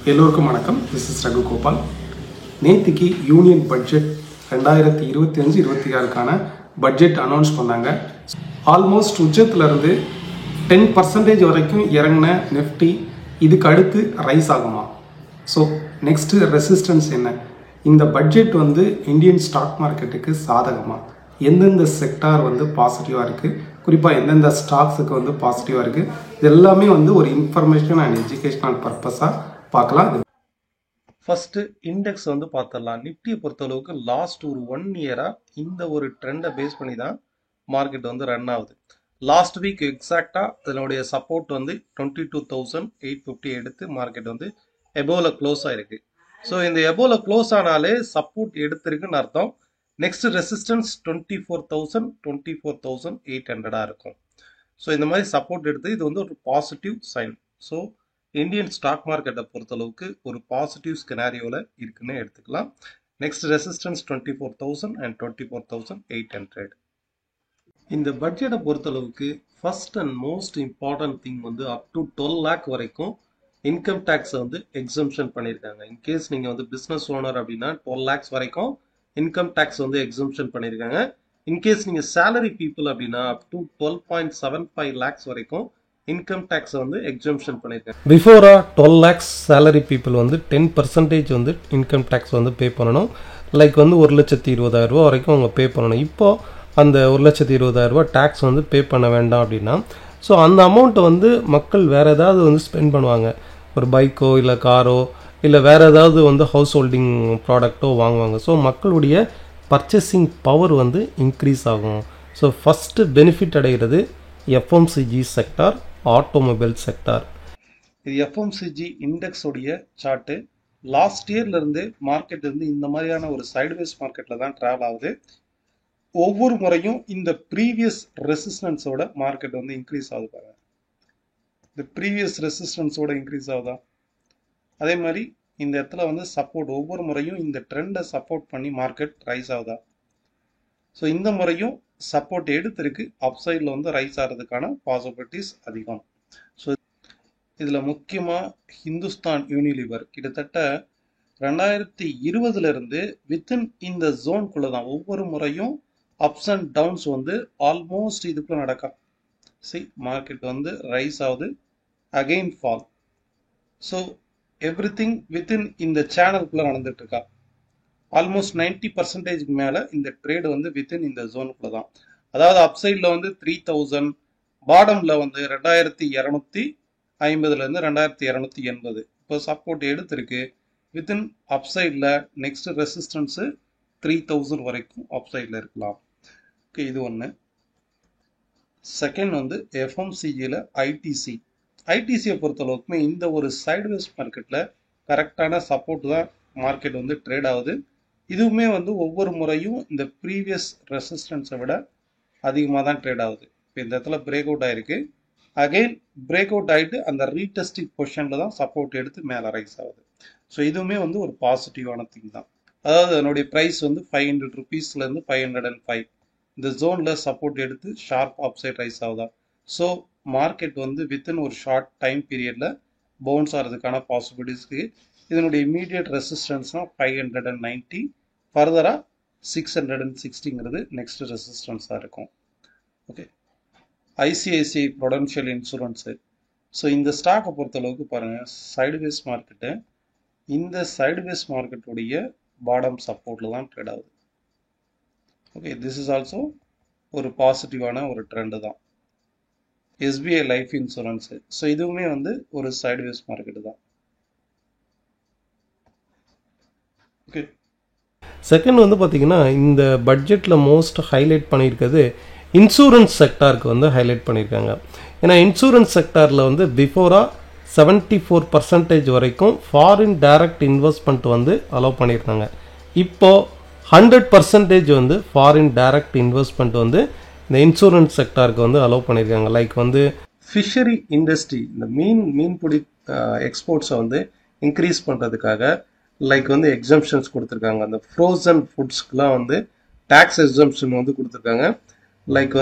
எல்லோருக்கும் வணக்கம். This is Raghu Gopal. நேற்றுக்கு யூனியன் பட்ஜெட் 2025-26க்கான பட்ஜெட் அனௌன்ஸ் பண்ணாங்க. ஆல்மோஸ்ட் உச்சத்துலேருந்து 10% வரைக்கும் இறங்கின நிஃப்டி இதுக்கு அடுத்து ரைஸ் ஆகுமா? ஸோ நெக்ஸ்ட்டு ரெசிஸ்டன்ஸ் என்ன? இந்த பட்ஜெட் இந்தியன் ஸ்டாக் மார்க்கெட்டுக்கு சாதகமா? எந்தெந்த செக்டார் பாசிட்டிவாக இருக்குது, குறிப்பாக எந்தெந்த ஸ்டாக்ஸுக்கு பாசிட்டிவாக இருக்குது, இது எல்லாமே ஒரு இன்ஃபர்மேஷன் அண்ட் எஜுகேஷனல் பர்பஸாக பார்க்கலாம். ஃபர்ஸ்ட் இண்டெக்ஸ் பார்த்துடலாம். நிஃப்டியை பொறுத்தளவுக்கு லாஸ்ட் ஒரு 1 இயரா இந்த ஒரு ட்ரெண்டை பேஸ் பண்ணி தான் மார்க்கெட் ரன் ஆகுது. லாஸ்ட் வீக் எக்ஸாக்டா இதனுடைய சப்போர்ட் 22,850 எடுத்து மார்க்கெட் எபோல க்ளோஸ் ஆயிருக்கு. ஸோ இந்த எபோல க்ளோஸ் ஆனாலே சப்போர்ட் எடுத்திருக்குன்னு அர்த்தம். நெக்ஸ்ட் ரெசிஸ்டன்ஸ் 24,000 24,800 இருக்கும். ஸோ இந்த மாதிரி சப்போர்ட் எடுத்து இது ஒரு positive sign. So Indian stock மார்க்கெட்டை பொறுத்தளவுக்கு ஒரு பாசிட்டிவ் ஸ்கெனாரியோவில் இருக்குன்னு எடுத்துக்கலாம். Next resistance 24,000 and 24,800. இந்த பட்ஜெட்டை பொறுத்தளவுக்கு first and most important thing up to 12 lakh வரைக்கும் இன்கம் டேக்ஸ் எக்ஸம்ஷன் பண்ணியிருக்காங்க. இன்கேஸ் நீங்கள் பிஸ்னஸ் ஓனர் அப்படின்னா 12 lakhs வரைக்கும் இன்கம் டேக்ஸ் எக்ஸம்ஷன் பண்ணியிருக்காங்க. இன்கேஸ் நீங்கள் சேலரி பீப்புள் அப்படின்னா அப் டு 12.75 lakhs வரைக்கும் இன்கம் டேக்ஸ் எக்ஸம்ஷன் பண்ணியிருக்காங்க. பிஃபோரா 12 lakhs salary people 10% income tax பே பண்ணணும். லைக் 1,20,000 வரைக்கும் அவங்க பே பண்ணணும். இப்போ அந்த 1,20,000 டேக்ஸ் பே பண்ண வேண்டாம் அப்படின்னா, ஸோ அந்த அமௌண்ட்டை மக்கள் வேற ஏதாவது ஸ்பெண்ட் பண்ணுவாங்க. ஒரு பைக்கோ இல்லை காரோ இல்லை வேற ஏதாவது ஹவுஸ் ஹோல்டிங் ப்ராடக்ட்டோ வாங்குவாங்க. ஸோ மக்களுடைய பர்ச்சேசிங் பவர் இன்க்ரீஸ் ஆகும். ஸோ ஃபஸ்ட்டு பெனிஃபிட் அடைகிறது எஃப்எம்சிஜி செக்டார், ஆட்டோமொபைல் செக்டார். இது எஃப்எம்சிஜி இண்டெக்ஸ் உடைய சார்ட்டு. லாஸ்ட் இயர்ல இருந்து மார்க்கெட் இந்த மாதிரியான ஒரு சைட்வேஸ் மார்க்கெட்ல தான் டிராவல் ஆகுது. ஒவ்வொரு முறையும் இந்த ப்ரீவியஸ் ரெசிஸ்டன்ஸோட மார்க்கெட் இன்க்ரீஸ் ஆகுது பாருங்க. இந்த ப்ரீவியஸ் ரெசிஸ்டன்ஸோட இன்க்ரீஸ் ஆகுதா, அதே மாதிரி இந்த இடத்துல சப்போர்ட் ஒவ்வொரு முறையும் இந்த ட்ரெண்டை சப்போர்ட் பண்ணி மார்க்கெட் ரைஸ் ஆகுதா. ஸோ இந்த முறையும் சப்போர்ட் எடுத்திருக்கு. அப்சைடில் ரைஸ் ஆகிறதுக்கான பாசிபிலிட்டிஸ் அதிகம். ஸோ இதில் முக்கியமாக ஹிந்துஸ்தான் யூனிலிவர் கிட்டத்தட்ட 2020 இருந்து வித்தின் இந்த ஜோனுக்குள்ளே தான் ஒவ்வொரு முறையும் அப்ஸ் அண்ட் டவுன்ஸ் ஆல்மோஸ்ட் இதுக்குள்ள நடக்கும். மார்க்கெட் ரைஸ் ஆகுது, again fall. So every thing within இந்த சேனலுக்குள்ள நடந்துட்டு இருக்கா. ஆல்மோஸ்ட் 90% மேல இந்த ட்ரேடு வித்தின் இந்த ஜோனுக்குள்ள தான். அதாவது அப்சைட்ல 3,000, பாடம்ல 2,250 இருந்து 2,280 இப்போ சப்போர்ட் எடுத்திருக்கு. வித்தின் அப்சைட்ல நெக்ஸ்ட் ரெசிஸ்டன்ஸ் 3,000 வரைக்கும் அப்சைட்ல இருக்கலாம். ஓகே, இது ஒன்று. செகண்ட் எஃப்எம்சிஜியில் ஐடிசியை பொறுத்தளவுக்குமே இந்த ஒரு சைட்வேஸ் மார்க்கெட்ல கரெக்டான சப்போர்ட் தான் மார்க்கெட் ட்ரேட் ஆகுது. இதுவுமே ஒவ்வொரு முறையும் இந்த ப்ரீவியஸ் ரெசிஸ்டன்ஸை விட அதிகமாக தான் ட்ரேட் ஆகுது. இப்போ இந்த இடத்துல பிரேக் அவுட் ஆயிருக்கு, அகெயின் பிரேக் அவுட் ஆகிட்டு அந்த ரீடெஸ்டிங் பொசிஷனில் தான் சப்போர்ட் எடுத்து மேலே ரைஸ் ஆகுது. ஸோ இதுவுமே ஒரு பாசிட்டிவான திங் தான். அதாவது அதனுடைய ப்ரைஸ் 500 rupeesலேருந்து 505 இந்த ஜோனில் சப்போர்ட் எடுத்து ஷார்ப் அப்சைட் ரைஸ் ஆகுதா. ஸோ மார்க்கெட் வித்தின் ஒரு ஷார்ட் டைம் பீரியடில் பவுன்ஸ் ஆகிறதுக்கான பாசிபிலிட்டிஸ் இருக்குது. இதனுடைய இமீடியட் ரெசிஸ்டன்ஸ்னா 590, ஃபர்தரா 660ங்கிறது நெக்ஸ்ட் ரெசிஸ்டன்ஸாக இருக்கும். Okay, ICICI Prudential insurance. So இந்த ஸ்டாக்கை பொறுத்தளவுக்கு பாருங்கள், சைடுவேஸ் மார்க்கெட்டு இந்த சைடுவேஸ் மார்க்கெட்டுடைய பாடம் சப்போர்ட்டில் தான் ட்ரேட் ஆகுது. ஓகே, திஸ் இஸ் ஆல்சோ ஒரு பாசிட்டிவான ஒரு ட்ரெண்டு தான். SBI life insurance. ஸோ இதுவுமே ஒரு சைடுவேஸ் மார்க்கெட்டு தான். ஓகே, செகண்ட் பார்த்தீங்கன்னா இந்த பட்ஜெட்டில் மோஸ்ட் ஹைலைட் பண்ணியிருக்கிறது இன்சூரன்ஸ் செக்டாருக்கு ஹைலைட் பண்ணியிருக்காங்க. ஏன்னா இன்சூரன்ஸ் செக்டாரில் பிஃபோராக 74% வரைக்கும் ஃபாரின் டைரக்ட் இன்வெஸ்ட்மெண்ட் அலோவ் பண்ணியிருக்காங்க. இப்போது 100% ஃபாரின் டைரக்ட் இன்வெஸ்ட்மெண்ட் இந்த இன்சூரன்ஸ் செக்டாருக்கு அலோவ் பண்ணியிருக்காங்க. லைக் ஃபிஷரி இண்டஸ்ட்ரி, இந்த மீன்பிடி எக்ஸ்போர்ட்ஸை இன்க்ரீஸ் பண்ணுறதுக்காக லைக் எக்ஸம்ஷன்ஸ் கொடுத்துருக்காங்க. அந்த ஃப்ரோசன் ஃபுட்ஸ்க்குலாம் டேக்ஸ் எக்ஸம்ஷன் கொடுத்துருக்காங்க. Like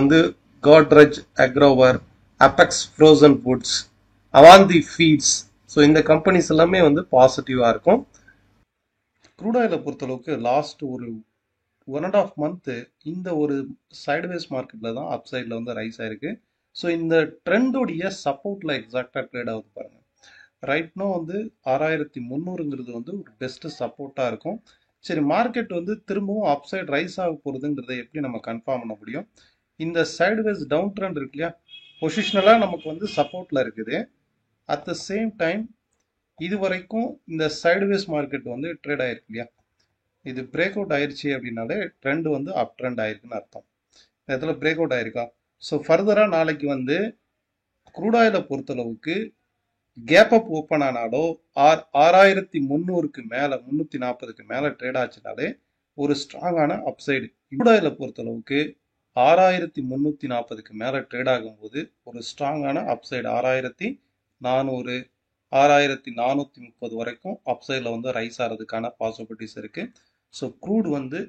Godrej Agrovet, Apex Frozen Foods, Avanti Feeds, so இந்த கம்பெனிஸ் எல்லாமே வந்து பாசிட்டிவாக இருக்கும். க்ரூட் ஆயிலை பொறுத்தளவுக்கு லாஸ்ட் ஒரு 1.5 மந்த்து இந்த ஒரு சைடுவேஸ் மார்க்கெட்டில் தான் அப் சைடில் வந்து ரைஸ் ஆயிருக்கு. ஸோ இந்த ட்ரெண்டோடைய சப்போர்ட்டில் எக்ஸாக்டாக ட்ரேட் ஆகுது பாருங்கள். ரைட்னோ வந்து 6300ங்கிறது வந்து ஒரு பெஸ்ட்டு சப்போர்ட்டாக இருக்கும். சரி, மார்க்கெட் வந்து திரும்பவும் அப் சைடு ரைஸ் ஆக போகிறதுங்கிறத எப்படி நம்ம கன்ஃபார்ம் பண்ண முடியும்? இந்த சைடுவேஸ் டவுன் ட்ரெண்ட் இருக்கு இல்லையா, பொசிஷனலாக நமக்கு வந்து சப்போர்ட்டில் இருக்குது. அட் த சேம் டைம் இது வரைக்கும் இந்த சைடுவேஸ் மார்க்கெட் வந்து ட்ரேட் ஆயிருக்கு இல்லையா, இது பிரேக் அவுட் ஆயிடுச்சு அப்படின்னாலே ட்ரெண்ட் வந்து அப் ட்ரெண்ட் ஆயிருக்குன்னு அர்த்தம். இந்த இடத்துல பிரேக் அவுட் ஆயிருக்கா. ஸோ ஃபர்தராக நாளைக்கு வந்து க்ரூட் ஆயிலை பொறுத்தளவுக்கு கேப் அப் ஓப்பன் ஆனாலோ 6300க்கு மேலே 340க்கு மேலே ட்ரேட் ஆச்சுனாலே ஒரு ஸ்ட்ராங்கான அப்சைடு. க்ரூட் ஆயிலை பொறுத்தளவுக்கு 6340க்கு மேலே ட்ரேட் ஆகும்போது ஒரு ஸ்ட்ராங்கான அப்சைடு 6400 6430 வரைக்கும் அப்சைடில் வந்து ரைஸ் ஆகிறதுக்கான பாசிபிலிட்டிஸ் இருக்கு. ஸோ க்ரூட் வந்து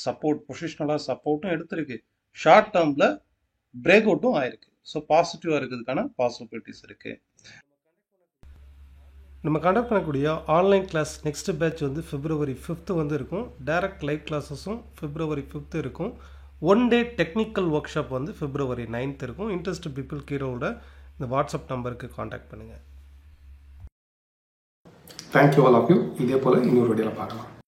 சப்போர்ட் பொசிஷனலாக சப்போர்ட்டும் எடுத்திருக்கு, ஷார்ட் டேர்மில் பிரேக் அவுட்டும் ஆயிருக்கு. ஸோ பாசிட்டிவாக இருக்கிறதுக்கான பாசிபிலிட்டிஸ் இருக்கு. நம்ம கண்டக்ட் பண்ணக்கூடிய ஆன்லைன் கிளாஸ் நெக்ஸ்ட் பேட்ச் வந்து February 5th வந்து இருக்கும். டைரக்ட் லைவ் கிளாஸஸும் February 5th இருக்கும். 1 டே டெக்னிக்கல் ஒர்க் ஷாப் வந்து February 9th இருக்கும். இன்ட்ரெஸ்ட் பீப்புள் கீரோட இந்த வாட்ஸ்அப் நம்பருக்கு காண்டாக்ட் பண்ணுங்கள். Thank you all of you. இதே போல் இன்னொரு வீடியோவில் பார்க்கலாம்.